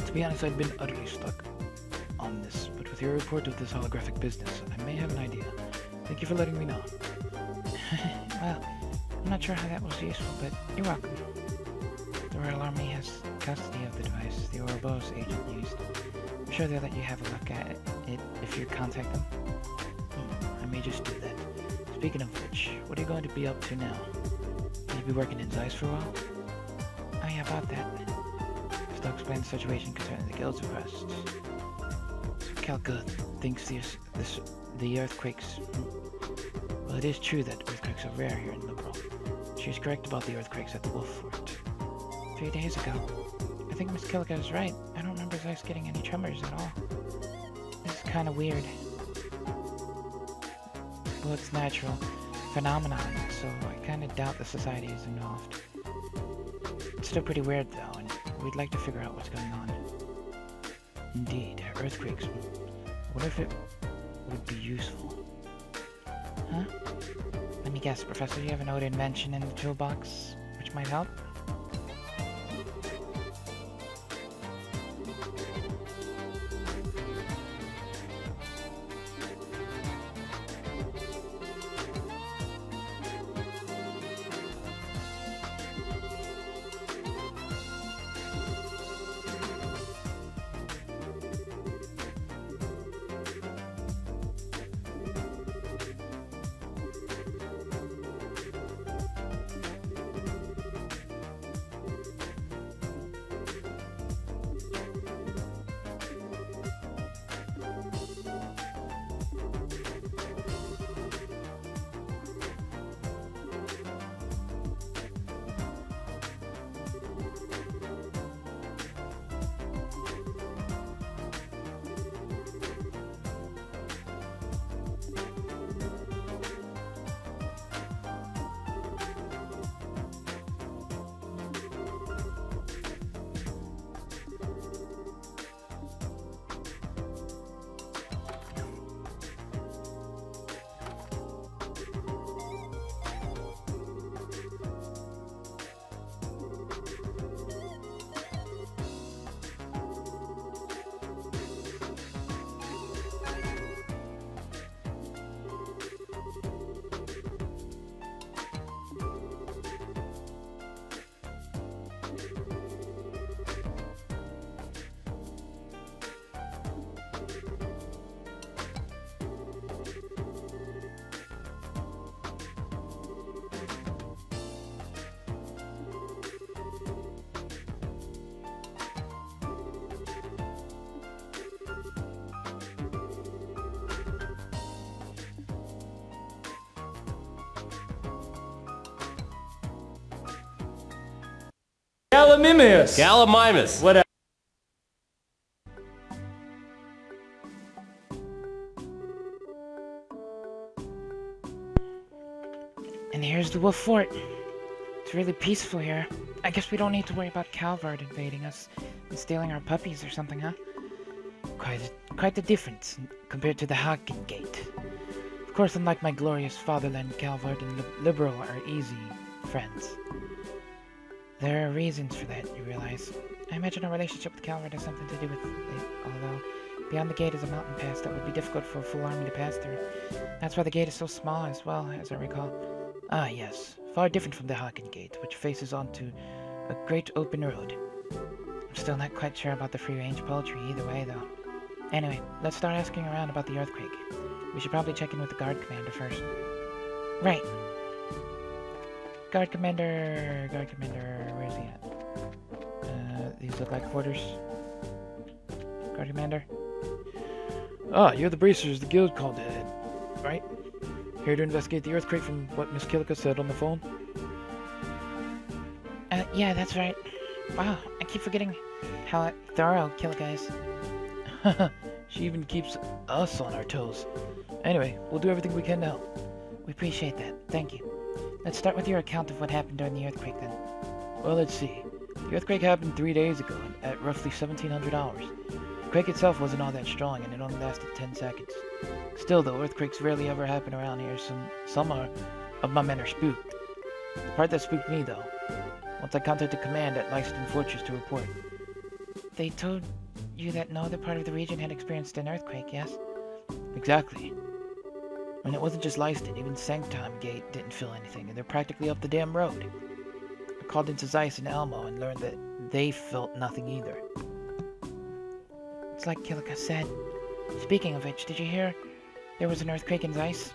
To be honest, I've been utterly stuck on this, but with your report of this holographic business, I may have an idea. Thank you for letting me know. Well, I'm not sure how that was useful, but you're welcome. The Royal Army has custody of the device the Ouroboros agent used. I'm sure they'll let you have a look at it if you contact them. I may just do that. Speaking of which, what are you going to be up to now? Will you be working in Zeiss for a while? Oh yeah, about that. Still explain the situation concerning the guild's arrests. So Kelka thinks the earthquakes... Well, it is true that earthquakes are rare here in Liberl. She's correct about the earthquakes at the Wolf Fort. 3 days ago. I think Miss Killica is right. I don't remember Zeiss getting any tremors at all. This is kind of weird. Well, it's natural phenomenon, so I kind of doubt the society is involved. It's still pretty weird, though, and we'd like to figure out what's going on. Indeed, earthquakes. What if it would be useful? Huh? Let me guess, Professor, you have an old invention in the toolbox, which might help? Gallimimus! Gallimimus! Whatever. And here's the Wolf Fort. It's really peaceful here. I guess we don't need to worry about Calvard invading us and stealing our puppies or something, huh? Quite the difference compared to the Hagen Gate. Of course, unlike my glorious fatherland, Calvard and Liberl are easy friends. There are reasons for that, you realize. I imagine our relationship with Calvard has something to do with it, although beyond the gate is a mountain pass that would be difficult for a full army to pass through. That's why the gate is so small as well, as I recall. Ah, yes. Far different from the Hagen Gate, which faces onto a great open road. I'm still not quite sure about the free-range poultry either way, though. Anyway, let's start asking around about the earthquake. We should probably check in with the guard commander first. Right. Guard commander, where's he at? These look like quarters. Guard commander? Ah, you're the bracers the guild called ahead, right? Here to investigate the earthquake from what Miss Killica said on the phone? Yeah, that's right. Wow, I keep forgetting how thorough Killica is. She even keeps us on our toes. Anyway, we'll do everything we can to help. We appreciate that. Thank you. Let's start with your account of what happened during the earthquake, then. Well, let's see. The earthquake happened 3 days ago at roughly 1700 hours. The quake itself wasn't all that strong, and it only lasted 10 seconds. Still, though, earthquakes rarely ever happen around here, so some of my men are spooked. The part that spooked me, though, once I contacted command at Lyston Fortress to report. they told you that no other part of the region had experienced an earthquake, yes? Exactly. And it wasn't just Lyston, even Sanctum Gate didn't feel anything, and they're practically up the damn road. I called into Zeiss and Elmo and learned that they felt nothing either. It's like Kilika said. Speaking of which, did you hear there was an earthquake in Zeiss?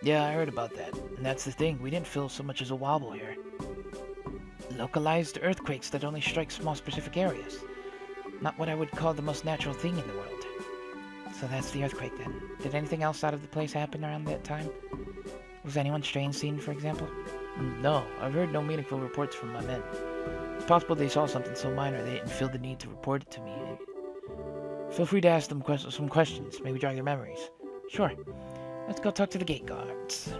Yeah, I heard about that. And that's the thing, we didn't feel so much as a wobble here. Localized earthquakes that only strike small specific areas. Not what I would call the most natural thing in the world. So that's the earthquake then. Did anything else out of the place happen around that time? Was anyone strange seen, for example? No, I've heard no meaningful reports from my men. It's possible they saw something so minor they didn't feel the need to report it to me. Feel free to ask them some questions, maybe jog their memories. Sure. Let's go talk to the gate guards.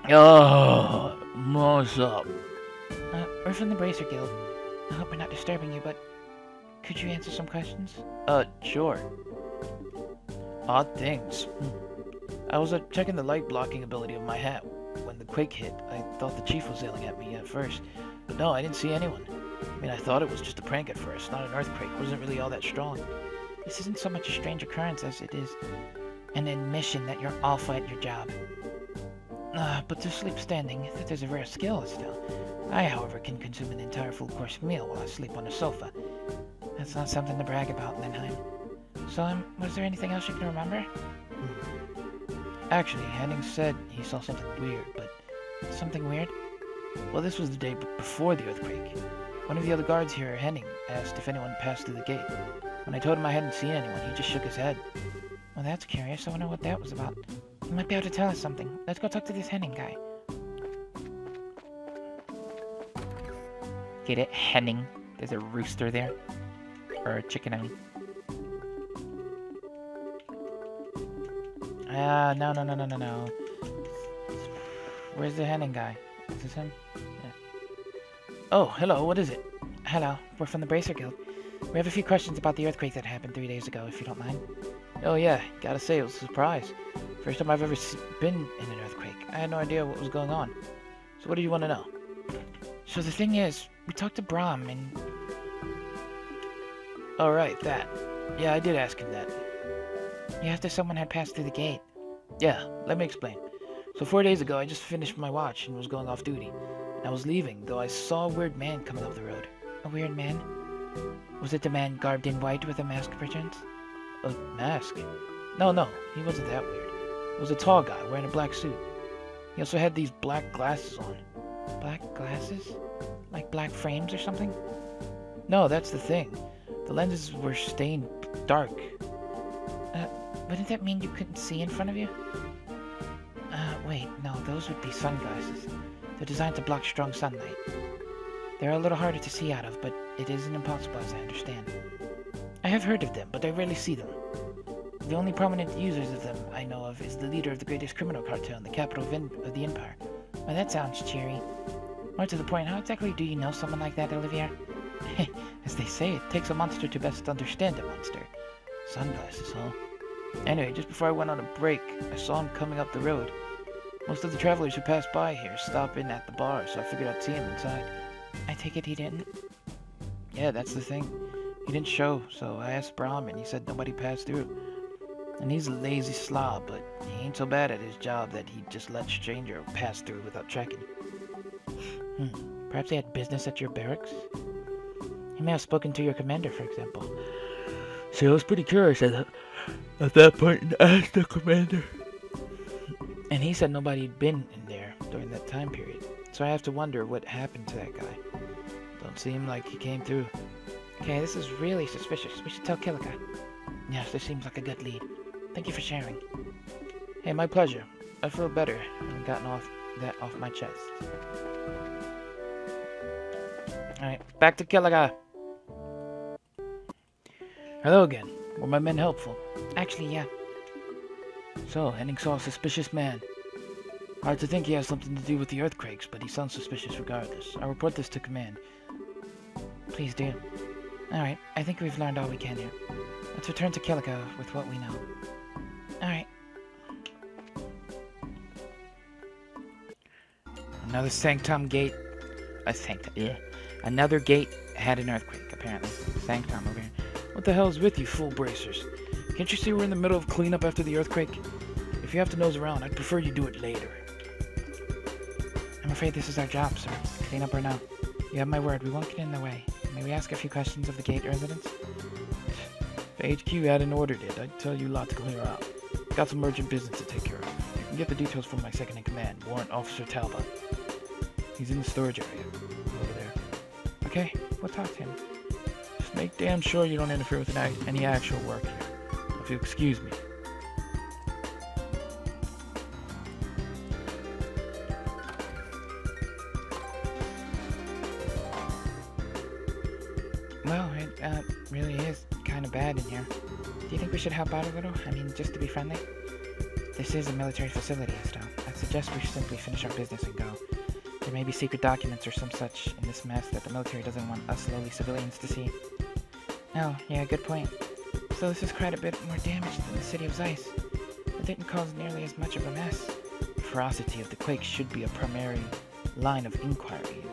Oh, what's up? We're from the Bracer Guild. I hope we're not disturbing you, but could you answer some questions? Sure. Odd things. I was checking the light blocking ability of my hat. When the quake hit, I thought the chief was yelling at me at first. But no, I didn't see anyone. I mean, I thought it was just a prank at first, not an earthquake. It wasn't really all that strong. This isn't so much a strange occurrence as it is an admission that you're awful at your job. But to sleep standing, that is a rare skill, Estelle. I, however, can consume an entire full-course meal while I sleep on a sofa. That's not something to brag about, Linheim. So, was there anything else you can remember? Actually, Henning said he saw something weird, but... Something weird? Well, this was the day before the earthquake. One of the other guards here, Henning, asked if anyone passed through the gate. When I told him I hadn't seen anyone, he just shook his head. Well, that's curious. I wonder what that was about. You might be able to tell us something. Let's go talk to this Henning guy. Get it? Henning. There's a rooster there. Or a chicken, I mean. No. Where's the Henning guy? Is this him? Yeah. Oh, hello, what is it? Hello, we're from the Bracer Guild. We have a few questions about the earthquake that happened 3 days ago, if you don't mind. Oh yeah, gotta say, it was a surprise. First time I've ever been in an earthquake. I had no idea what was going on. So what do you want to know? So the thing is, we talked to Brahm and... Oh right, that. Yeah, I did ask him that. Yeah, after someone had passed through the gate. Yeah, let me explain. So 4 days ago, I just finished my watch and was going off duty. And I was leaving, though I saw a weird man coming up the road. A weird man? Was it the man garbed in white with a mask, perchance? A mask? No, he wasn't that weird. It was a tall guy wearing a black suit. He also had these black glasses on. Black glasses? Like black frames or something? No, that's the thing. The lenses were stained dark. Wouldn't that mean you couldn't see in front of you? Wait, no, those would be sunglasses. They're designed to block strong sunlight. They're a little harder to see out of, but it isn't impossible as I understand. I have heard of them, but I rarely see them. The only prominent users of them I know of is the leader of the greatest criminal cartel in the capital of the Empire. Well, that sounds cheery. More to the point, how exactly do you know someone like that, Olivier? As they say, it takes a monster to best understand a monster. Sunglasses, huh? Anyway, just before I went on a break, I saw him coming up the road. Most of the travelers who pass by here stop in at the bar, so I figured I'd see him inside. I take it he didn't? Yeah, that's the thing. He didn't show, so I asked Brahm and he said nobody passed through. And he's a lazy slob, but he ain't so bad at his job that he'd just let stranger pass through without checking. Perhaps he had business at your barracks? He may have spoken to your commander, for example. See, I was pretty curious at that point and asked the commander. And he said nobody had been in there during that time period. So I have to wonder what happened to that guy. Don't seem like he came through. Okay, this is really suspicious. We should tell Kilika. Yes, this seems like a good lead. Thank you for sharing. Hey, my pleasure. I feel better having gotten that off my chest. Alright, back to Kilika. Hello again. Were my men helpful? Actually, yeah. So, Henning saw a suspicious man. Hard to think he has something to do with the earthquakes, but he sounds suspicious regardless. I'll report this to command. Please do. Alright, I think we've learned all we can here. Let's return to Kilika with what we know. Alright. Another Sanctum Gate. Another gate had an earthquake, apparently. Sanctum over here. What the hell is with you, fool bracers? Can't you see we're in the middle of cleanup after the earthquake? If you have to nose around, I'd prefer you do it later. I'm afraid this is our job, sir. Clean up or no. You have my word, we won't get in the way. May we ask a few questions of the gate residents? If HQ hadn't ordered it, I'd tell you a lot to clear out. Got some urgent business to take care of. You can get the details from my second-in-command, Warrant Officer Talbot. He's in the storage area, over there. Okay, we'll talk to him. Just make damn sure you don't interfere with any actual work here. If you'll excuse me. Well, it really is kind of bad in here. Do you think we should help out a little? I mean, just to be friendly? This is a military facility, Estelle. I'd suggest we simply finish our business and go. There may be secret documents or some such in this mess that the military doesn't want us lowly civilians to see. Oh, yeah, good point. So this is quite a bit more damage than the city of Zeiss. It didn't cause nearly as much of a mess. The ferocity of the quake should be a primary line of inquiry,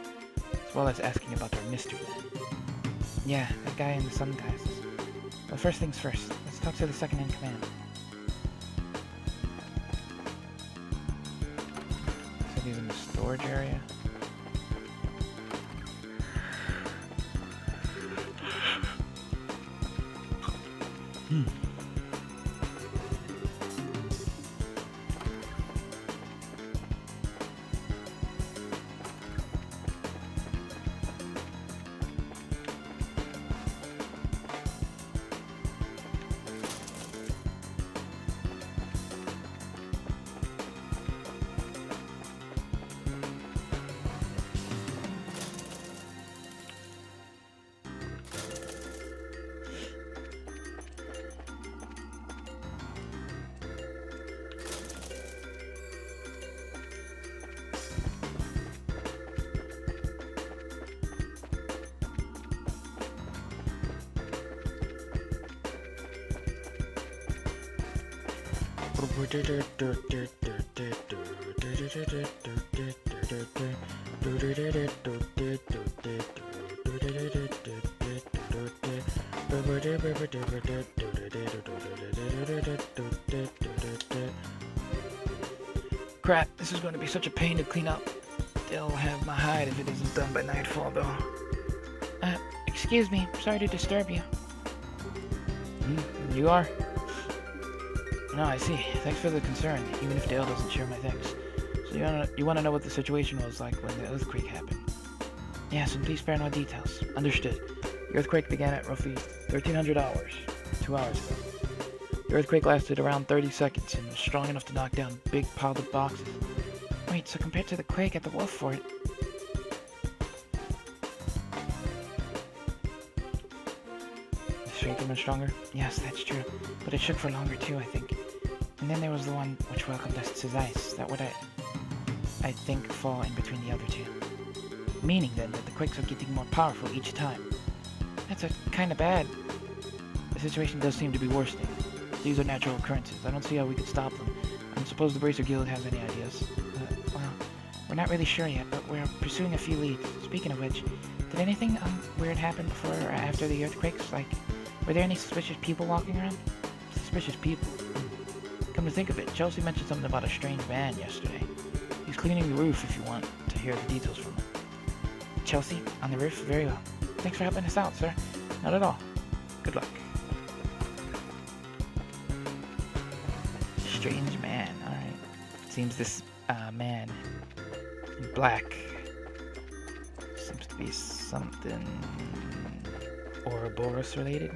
as well as asking about their mystery man. Yeah, that guy in the sunglasses. But first things first, let's talk to the second-in-command. So he's in the storage area. Crap, this is going to be such a pain to clean up. They'll have my hide if it isn't done by nightfall, though. Excuse me, sorry to disturb you. You are? No, I see. Thanks for the concern, even if Dale doesn't share my thanks. So you want to know what the situation was like when the earthquake happened? Yes, and please spare no details. Understood. The earthquake began at roughly 1300 hours, 2 hours ago. The earthquake lasted around 30 seconds and was strong enough to knock down big piled up boxes. Wait, so compared to the quake at the Wolf Fort... The shaking was stronger? Yes, that's true. But it shook for longer too, I think. And then there was the one which welcomed us to Zeiss. That would, I think, fall in between the other two. Meaning, then, that the quakes are getting more powerful each time. That's kind of bad. The situation does seem to be worsening. These are natural occurrences. I don't see how we could stop them. I don't suppose the Bracer Guild has any ideas. Well, we're not really sure yet, but we're pursuing a few leads. Speaking of which, did anything weird happen before or after the earthquakes? Like, were there any suspicious people walking around? Suspicious people? Come to think of it, Chelsea mentioned something about a strange man yesterday. He's cleaning the roof if you want to hear the details from him. Chelsea? On the roof? Very well. Thanks for helping us out, sir. Not at all. Good luck. Strange man, alright. Seems this man in black seems to be something Ouroboros related.